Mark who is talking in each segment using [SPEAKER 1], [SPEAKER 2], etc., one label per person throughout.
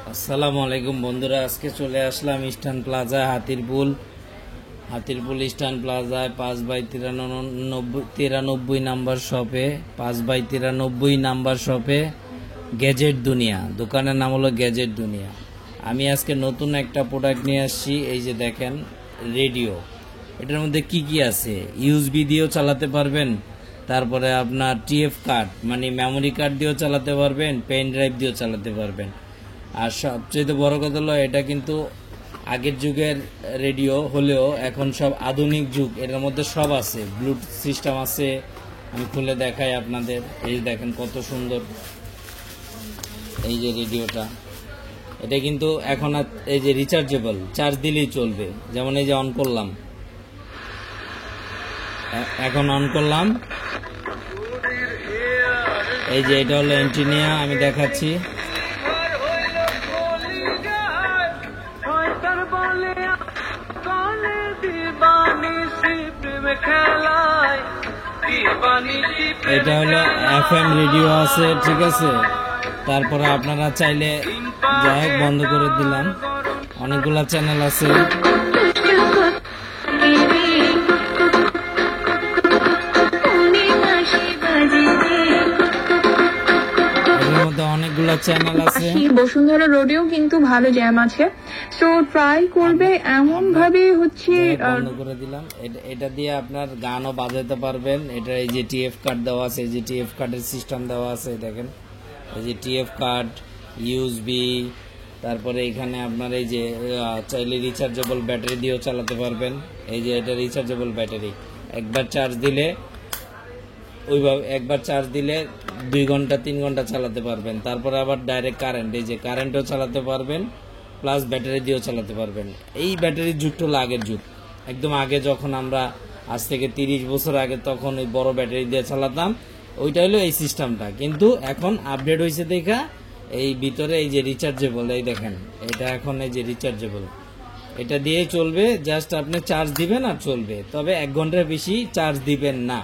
[SPEAKER 1] আসসালামু আলাইকুম বন্ধুরা, আজকে চলে আসলাম ইস্টার্ন প্লাজা হাতিরপুল ইস্টার্ন প্লাজায় 5/93 নাম্বার শপে 5/93 নাম্বার শপে গ্যাজেট দুনিয়া। দোকানের নাম হলো গ্যাজেট দুনিয়া। আমি আজকে নতুন একটা প্রোডাক্ট নিয়ে আসছি। এই যে দেখেন, রেডিও। এটার মধ্যে কি কি আছে? ইউএসবি দিয়েও চালাতে পারবেন, তারপরে আপনার টিএফ কার্ড মানে মেমোরি কার্ড দিয়েও চালাতে পারবেন, পেন ড্রাইভ দিয়েও চালাতে পারবেন। আর সবচেয়ে বড় কথা হলো, এটা কিন্তু আগের যুগের রেডিও হলেও এখন সব আধুনিক যুগ। এর মধ্যে সব আছে, ব্লুটুথ সিস্টেম আছে। আমি খুলে দেখাই আপনাদের। এই দেখেন কত সুন্দর এই যে রেডিওটা। এটা কিন্তু এখন এই যে রিচার্জেবল, চার্জ দিলেই চলবে। যেমন এই যে অন করলাম, এখন অন করলাম। এই যে এটা হলো এন্টিনিয়া, আমি দেখাচ্ছি। এটা হলো এফএম রেডিও আছে, ঠিক আছে। তারপরে আপনারা চাইলে, যাই হোক বন্ধ করে দিলাম, অনেকগুলা চ্যানেল আছে। অনেকগুলো চ্যানেল আছে।
[SPEAKER 2] বসুন্ধরা রোডেও কিন্তু ভালো জ্যাম আছে, সো ট্রাই করবে এমন ভাবে হচ্ছে।
[SPEAKER 1] বন্ধ করে দিলাম। এটা দিয়ে আপনার গানও বাজাতে পারবেন। এটা এই যে টিএফ কার্ড দেওয়া আছে, এই যে টিএফ কার্ডের সিস্টেম দেওয়া আছে, দেখেন এই যে টিএফ কার্ড, ইউএসবি। তারপরে এখানে আপনার এই যে চাইলে রিচার্জেবল ব্যাটারি দিয়েও চালাতে পারবেন। এই যে এটা রিচার্জেবল ব্যাটারি, একবার চার্জ দিলে ওইভাবে একবার চার্জ দিলে 2 ঘন্টা 3 ঘন্টা চালাতে পারবেন। তারপরে আবার ডাইরেক্ট কারেন্ট, এই যে কারেন্টও চালাতে পারবেন, প্লাস ব্যাটারি দিয়েও চালাতে পারবেন। এই ব্যাটারির যুগটা হলো আগের যুগ। একদম আগে যখন আমরা, আজ থেকে 30 বছর আগে, তখন ওই বড় ব্যাটারি দিয়ে চালাতাম। ওইটা হলো এই সিস্টেমটা। কিন্তু এখন আপডেট হয়েছে দেখা এই ভিতরে এই যে রিচার্জেবল, এই দেখেন এটা এখন এই যে রিচার্জেবল, এটা দিয়েই চলবে। জাস্ট আপনি চার্জ দিবেন আর চলবে। তবে 1 ঘন্টার বেশি চার্জ দিবেন না,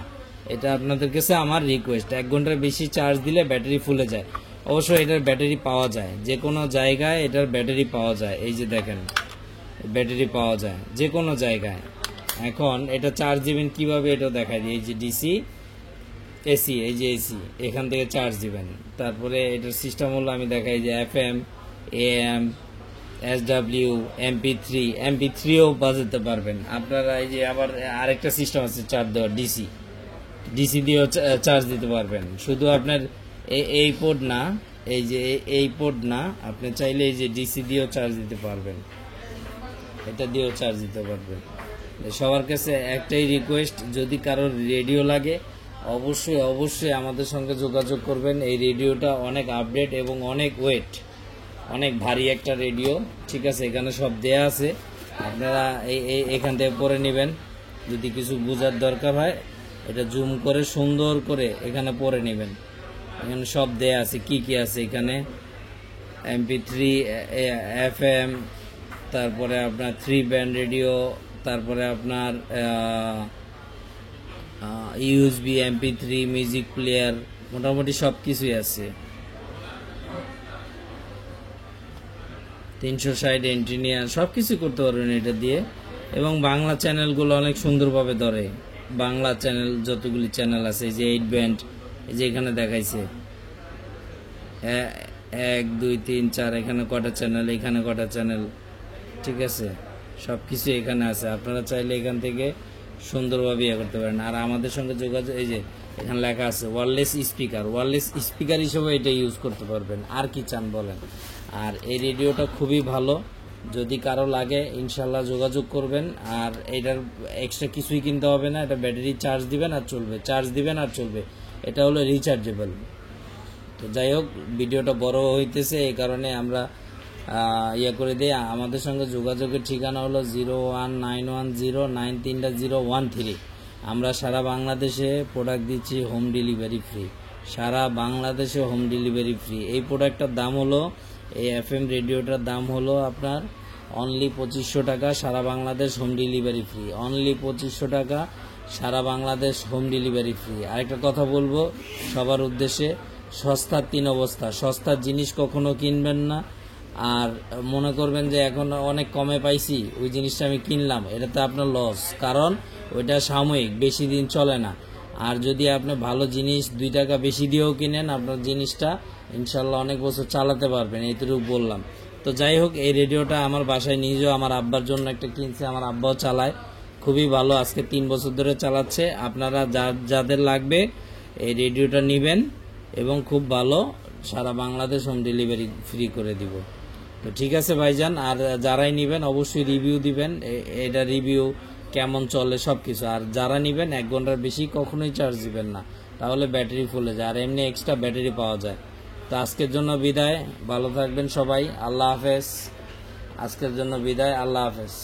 [SPEAKER 1] এটা আপনাদের কাছে আমার রিকোয়েস্ট। 1 ঘন্টার বেশি চার্জ দিলে ব্যাটারি ফুলে যায়। অবশ্য এটার ব্যাটারি পাওয়া যায় যে কোনো জায়গায়, এটার ব্যাটারি পাওয়া যায়। এই যে দেখেন, ব্যাটারি পাওয়া যায় যে কোনো জায়গায়। এখন এটা চার্জ দিবেন কিভাবে, এটা দেখাই দিই। এই যে ডিসি, এসি, এই যে এসি, এখান থেকে চার্জ দিবেন। তারপরে এটার সিস্টেম হলো, আমি দেখাই যে এফএম, এএম, এসডব্লিউ, এমপি3ও বাজাতে পারবেন আপনারা। এই যে আবার আরেকটা সিস্টেম আছে চার্জ দেওয়ার, ডিসি দিয়েও চার্জ দিতে পারবেন। শুধু আপনার এই পোর্ট না, এই যে এই পোর্ট না, আপনি চাইলে এই যে ডিসি দিয়েও চার্জ দিতে পারবেন, এটা দিয়েও চার্জ দিতে পারবেন। সবার কাছে একটাই রিকোয়েস্ট, যদি কারোর রেডিও লাগে অবশ্যই আমাদের সঙ্গে যোগাযোগ করবেন। এই রেডিওটা অনেক আপডেট এবং অনেক ওয়েট, অনেক ভারী একটা রেডিও, ঠিক আছে। এখানে সব দেয়া আছে, আপনারা এখান থেকে পরে নেবেন। যদি কিছু বোঝার দরকার হয়, এটা জুম করে সুন্দর করে এখানে পরে নেবেন। এখানে সব দেয়া আছে, কি কি আছে এখানে। এমপি3, এফএম, তারপরে আপনার 3 ব্যান্ড রেডিও, তারপরে আপনার ইউএসবি, এমপি3, মিউজিক প্লেয়ার, মোটামুটি সব কিছুই আছে। 360 এন্টিনিয়ার, সব কিছু করতে পারবেন এটা দিয়ে। এবং বাংলা চ্যানেলগুলো অনেক সুন্দরভাবে ধরে। বাংলা চ্যানেল যতগুলি চ্যানেল আছে, এই যে 8 ব্যান্ড, এই যে এখানে দেখাইছে 1 2 3 4, এখানে কটা চ্যানেল, এখানে কটা চ্যানেল, ঠিক আছে। সব কিছু এখানে আছে। আপনারা চাইলে এখান থেকে সুন্দরভাবে ইয়ে করতে পারেন। আর আমাদের সঙ্গে যোগাযোগ, এই যে এখানে লেখা আছে ওয়্যারলেস স্পিকার হিসেবে এটা ইউজ করতে পারবেন। আর কি চান বলেন। আর এই রেডিওটা খুবই ভালো, যদি কারো লাগে ইনশাল্লাহ যোগাযোগ করবেন। আর এটার এক্সট্রা কিছুই কিনতে হবে না, এটা ব্যাটারি চার্জ দিবেন আর চলবে, এটা হলো রিচার্জেবল। তো যাই হোক, ভিডিওটা বড় হইতেছে, এই কারণে আমরা ইয়ে করে দিই। আমাদের সঙ্গে যোগাযোগের ঠিকানা হলো 01910930013। আমরা সারা বাংলাদেশে প্রোডাক্ট দিচ্ছি, হোম ডেলিভারি ফ্রি, সারা বাংলাদেশে হোম ডেলিভারি ফ্রি। এই প্রোডাক্টটার দাম হলো, এই এফএম রেডিওটার দাম হলো আপনার অনলি 2500 টাকা, সারা Bangladesh home delivery free. Only 2500 টাকা, সারা বাংলাদেশ হোম ডেলিভারি ফ্রি। আরেকটা কথা বলবো সবার উদ্দেশ্যে, সস্তার 3 অবস্থা। সস্তার জিনিস কখনো কিনবেন না, আর মনে করবেন যে এখন অনেক কমে পাইছি, ওই জিনিসটা আমি কিনলাম, এটাতে আপনার লস, কারণ ওইটা সাময়িক, বেশি দিন চলে না। আর যদি আপনি ভালো জিনিস 2 টাকা বেশি দিয়েও কিনেন, আপনার জিনিসটা ইনশাল্লাহ অনেক বছর চালাতে পারবেন, এইটুকু বললাম। তো যাই হোক, এই রেডিওটা আমার বাসায় নিজেও আমার আব্বার জন্য একটা কিনছে, আমার আব্বাও চালায়, খুবই ভালো, আজকে 3 বছর ধরে চালাচ্ছে। আপনারা যাদের লাগবে এই রেডিওটা নেবেন, এবং খুব ভালো, সারা বাংলাদেশ হোম ডেলিভারি ফ্রি করে দিব। তো ঠিক আছে ভাইজান, আর যারাই নেবেন অবশ্যই রিভিউ দিবেন, এটা রিভিউ কেমন চলে সব কিছু। আর যারা নেবেন 1 ঘন্টার বেশি কখনোই চার্জ দিবেন না, তাহলে ব্যাটারি ফুলে যায়, আর এমনি এক্সট্রা ব্যাটারি পাওয়া যায়। তো আজকের জন্য বিদায়, ভালো থাকবেন সবাই, আল্লাহ হাফেজ। আজকের জন্য বিদায়, আল্লাহ হাফেজ।